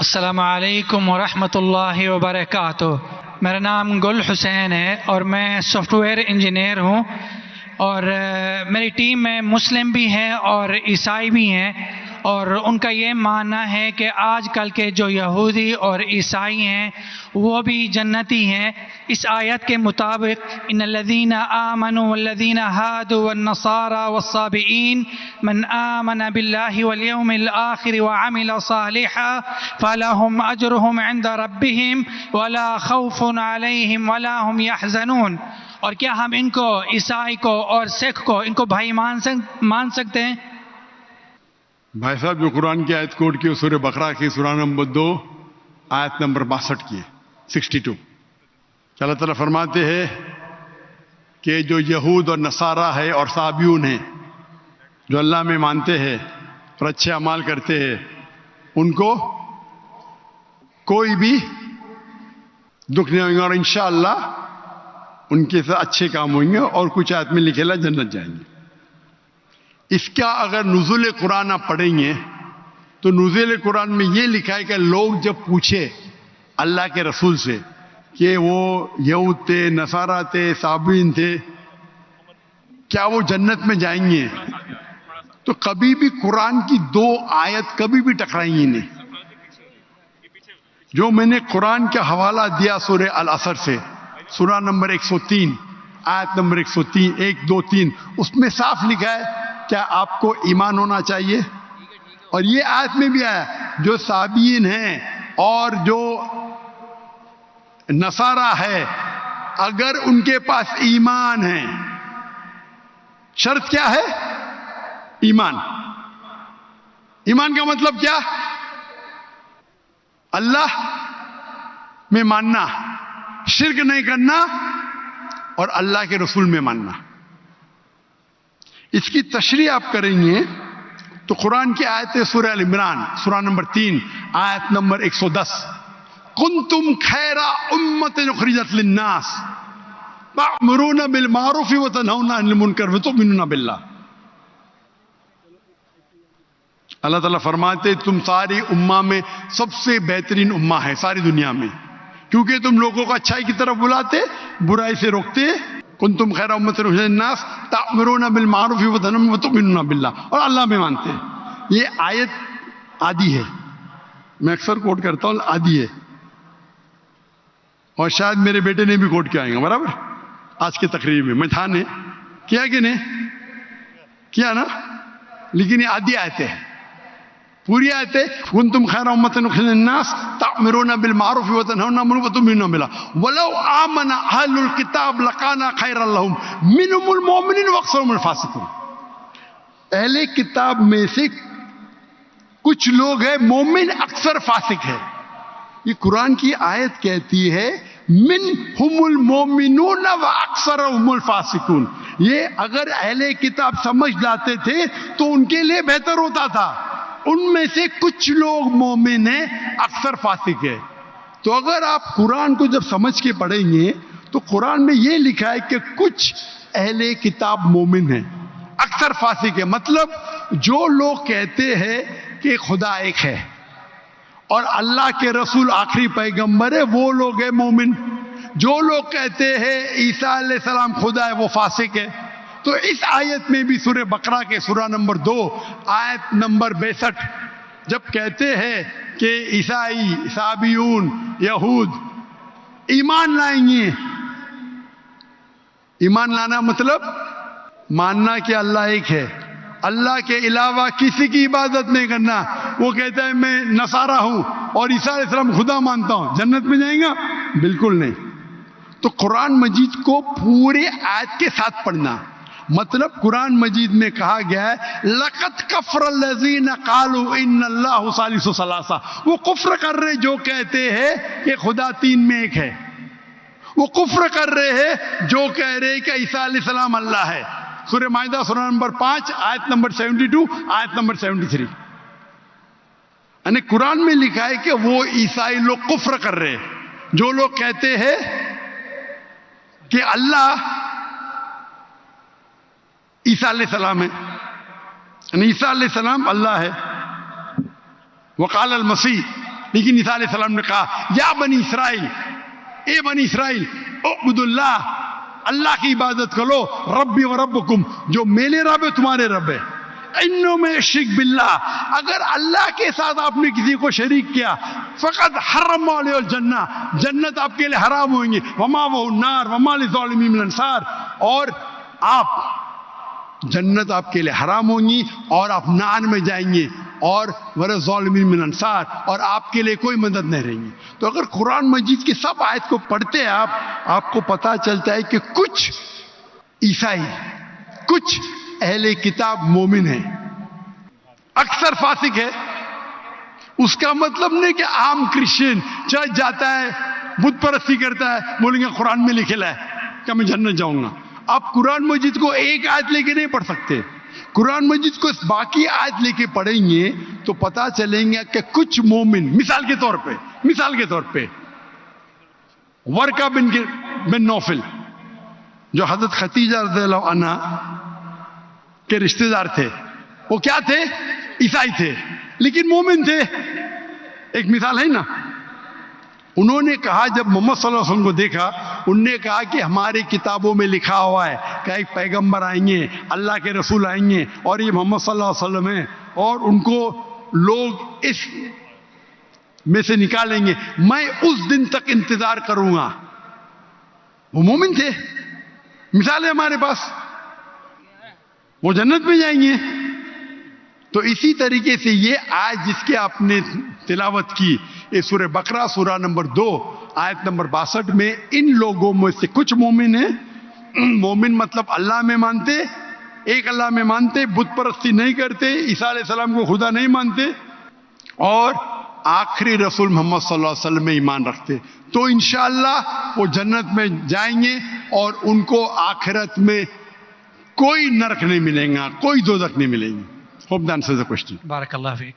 السلام علیکم ورحمۃ اللہ وبرکاتہ۔ میرا نام گل حسین ہے اور میں سافٹ ویئر انجینئر ہوں، اور میری ٹیم میں مسلم بھی ہیں اور عیسائی بھی ہیں، اور ان کا یہ ماننا ہے کہ آج کل کے جو یہودی اور عیسائی ہیں وہ بھی جنتی ہیں۔ اس آیت کے مطابق ان الذین آمنوا والذین ہادوا والنصارى والصابئین من آمن باللہ والیوم الآخر وعمل صالحا فلہم اجرہم عند ربہم ولا خوف علیہم ولا هم یحزنون۔ اور کیا ہم ان کو، عیسائی کو اور سکھ کو، ان کو بھائی مان سکتے ہیں؟ بھائی صاحب جو قرآن کی آیت کوٹ کی سورہ بقرہ کی سورہ نمبر 2 آیت نمبر 62 کی 62 کہ اللہ تعالیٰ فرماتے ہیں کہ جو یہود اور نصارہ ہے اور صابیون ہیں، جو اللہ میں مانتے ہیں اور اچھے اعمال کرتے ہیں، ان کو کوئی بھی دکھ نہیں ہوگا، اور انشاءاللہ ان کے ساتھ اچھے کام ہوئیں گے، اور کچھ آیت میں لکھے جنت جائیں گے۔ اس کا اگر نزول قرآن آپ پڑھیں گے تو نزول قرآن میں یہ لکھا ہے کہ لوگ جب پوچھے اللہ کے رسول سے کہ وہ یہود تھے، نصارہ تھے، صابئین تھے، کیا وہ جنت میں جائیں گے، تو کبھی بھی قرآن کی 2 آیت کبھی بھی ٹکرائیں گی نہیں۔ جو میں نے قرآن کا حوالہ دیا سورہ العصر سے، سورہ نمبر 103 آیت نمبر 103 1 2 3، اس میں صاف لکھا ہے کیا آپ کو ایمان ہونا چاہیے، اور یہ آیت میں بھی آیا جو صابئین ہیں اور جو نصارہ ہے اگر ان کے پاس ایمان ہے، شرط کیا ہے؟ ایمان۔ ایمان کا مطلب کیا؟ اللہ میں ماننا، شرک نہیں کرنا، اور اللہ کے رسول میں ماننا۔ اس کی تشریح آپ کریں گے تو قرآن کی آیت سورہ ال عمران سورہ نمبر 3 آیت نمبر 110 کنتم خیر امۃ اخرجت للناس تأمرون بالمعروف وتنہون عن المنکر وتؤمنون باللہ۔ اللہ تعالیٰ فرماتے تم ساری امہ میں سب سے بہترین امہ ہے ساری دنیا میں، کیونکہ تم لوگوں کو اچھائی کی طرف بلاتے، برائی سے روکتے۔ کنتم خیر امۃ اخرجت للناس تأمرون بالمعروف وتؤمنون باللہ، اور اللہ میں مانتے۔ یہ آیت آدھی ہے، میں اکثر کوٹ کرتا ہوں، آدھی ہے، اور شاید میرے بیٹے نے بھی کوٹ کیا آئیں گا برابر آج کی تقریر میں تھا نے کیا کہ نہیں کیا نا، لیکن یہ آدھی آیت ہے، پوری آیت ہے کنتم خیر امۃ اخرجت للناس تأمرون بالمعروف وتنہون عن المنکر وتؤمنون باللہ ولو آمن اہل الکتاب لکان خیرا لہم منہم المؤمنون واکثرہم الفاسقون۔ اہل کتاب میں سے کچھ لوگ ہیں مومن، اکثر فاسق ہے۔ یہ قرآن کی آیت کہتی ہے منہم المؤمنون واکثرہم الفاسقون۔ یہ اگر اہل کتاب سمجھ لاتے تھے تو ان کے لیے بہتر ہوتا تھا، ان میں سے کچھ لوگ مومن ہیں، اکثر فاسق ہے۔ تو اگر آپ قرآن کو جب سمجھ کے پڑھیں گے تو قرآن میں یہ لکھا ہے کہ کچھ اہل کتاب مومن ہیں، اکثر فاسق ہے۔ مطلب جو لوگ کہتے ہیں کہ خدا ایک ہے اور اللہ کے رسول آخری پیغمبر ہے، وہ لوگ ہیں مومن۔ جو لوگ کہتے ہیں عیسیٰ علیہ السلام خدا ہے، وہ فاسق ہے۔ تو اس آیت میں بھی سورہ بقرہ کے سورہ نمبر 2 آیت نمبر 62 جب کہتے ہیں کہ عیسائی، صابئون، یہود ایمان لائیں گے، ایمان لانا مطلب ماننا کہ اللہ ایک ہے، اللہ کے علاوہ کسی کی عبادت نہیں کرنا۔ وہ کہتا ہے میں نصارہ ہوں اور عیسیٰ علیہ السلام خدا مانتا ہوں، جنت میں جائیں گا؟ بالکل نہیں۔ تو قرآن مجید کو پورے آیت کے ساتھ پڑھنا، مطلب قرآن مجید میں کہا گیا ہے لَقَدْ كَفَرَ الَّذِينَ قَالُوا إِنَّ اللَّهُ ثَالِثُ ثَلَاثَةٍ۔ وہ کفر کر رہے جو کہتے ہیں کہ خدا 3 میں ایک ہے، وہ کفر کر رہے ہیں جو کہہ رہے کہ عیسیٰ علیہ السلام اللہ ہے۔ سورہ مائدہ سورہ نمبر 5 آیت نمبر 72 آیت نمبر 73۔ یعنی قرآن میں لکھا ہے کہ وہ عیسائی لوگ کفر کر رہے ہیں جو لوگ کہتے ہیں کہ اللہ عیسیٰ علیہ السلام ہے، یعنی عیسیٰ علیہ السلام اللہ ہے۔ وقال المسیح لیکن عیسیٰ علیہ السلام نے کہا یا بنی اسرائیل، اے بنی اسرائیل، اعبدوا اللہ، اللہ کی عبادت کرو، ربی و ربکم، جو میرے رب ہے تمہارے رب ہے، انہوں میں شرک باللہ، اگر اللہ کے ساتھ آپ نے کسی کو شریک کیا، فقط حرم علیہ الجنہ، جنت آپ کے لیے حرام ہوئیں گے، وما وہ النار وما للظالمین من انصار، اور آپ جنت آپ کے لیے حرام ہوں گی اور آپ نار میں جائیں گے، اور وللظالمین من انصار، اور آپ کے لیے کوئی مدد نہیں رہیں گی۔ تو اگر قرآن مجید کی سب آیت کو پڑھتے ہیں آپ کو پتہ چلتا ہے کہ کچھ عیسائی، کچھ اہل کتاب مومن ہیں، اکثر فاسق ہے۔ اس کا مطلب نہیں کہ عام کرسچن چرچ جاتا ہے، بت پرستی کرتا ہے، بولیں گے قرآن میں لکھا ہے کہ میں جنت جاؤں گا۔ آپ قرآن مجید کو ایک آیت لے کے نہیں پڑھ سکتے، قرآن مجید کو باقی آیت لے کے پڑھیں گے تو پتا چلیں گے کہ کچھ مومن، مثال کے طور پہ ورقہ بن نوفل جو حضرت خدیجہ رضی اللہ عنہ کے رشتہ دار تھے، وہ کیا تھے؟ عیسائی تھے لیکن مومن تھے۔ ایک مثال ہے نا، انہوں نے کہا جب محمد صلی اللہ علیہ وسلم کو دیکھا، انہوں نے کہا کہ ہماری کتابوں میں لکھا ہوا ہے کہ ایک پیغمبر آئیں گے، اللہ کے رسول آئیں گے، اور یہ محمد صلی اللہ علیہ وسلم ہیں، اور ان کو لوگ اس میں سے نکالیں گے، میں اس دن تک انتظار کروں گا۔ وہ مومن تھے، مثال ہے ہمارے پاس، وہ جنت میں جائیں گے۔ تو اسی طریقے سے یہ آیت جس کی آپ نے تلاوت کی، یہ سورہ بقرہ سورہ نمبر 2 آیت نمبر 62 میں ان لوگوں میں سے کچھ مومن ہیں۔ مومن مطلب اللہ میں مانتے، ایک اللہ میں مانتے، بت پرستی نہیں کرتے، عیسیٰ علیہ السلام کو خدا نہیں مانتے، اور آخری رسول محمد صلی اللہ علیہ وسلم میں ایمان رکھتے، تو انشاءاللہ وہ جنت میں جائیں گے، اور ان کو آخرت میں کوئی نرک نہیں ملے گا، کوئی دوزخ نہیں ملے گی۔ Hope that answers the question. بارک اللہ فیک۔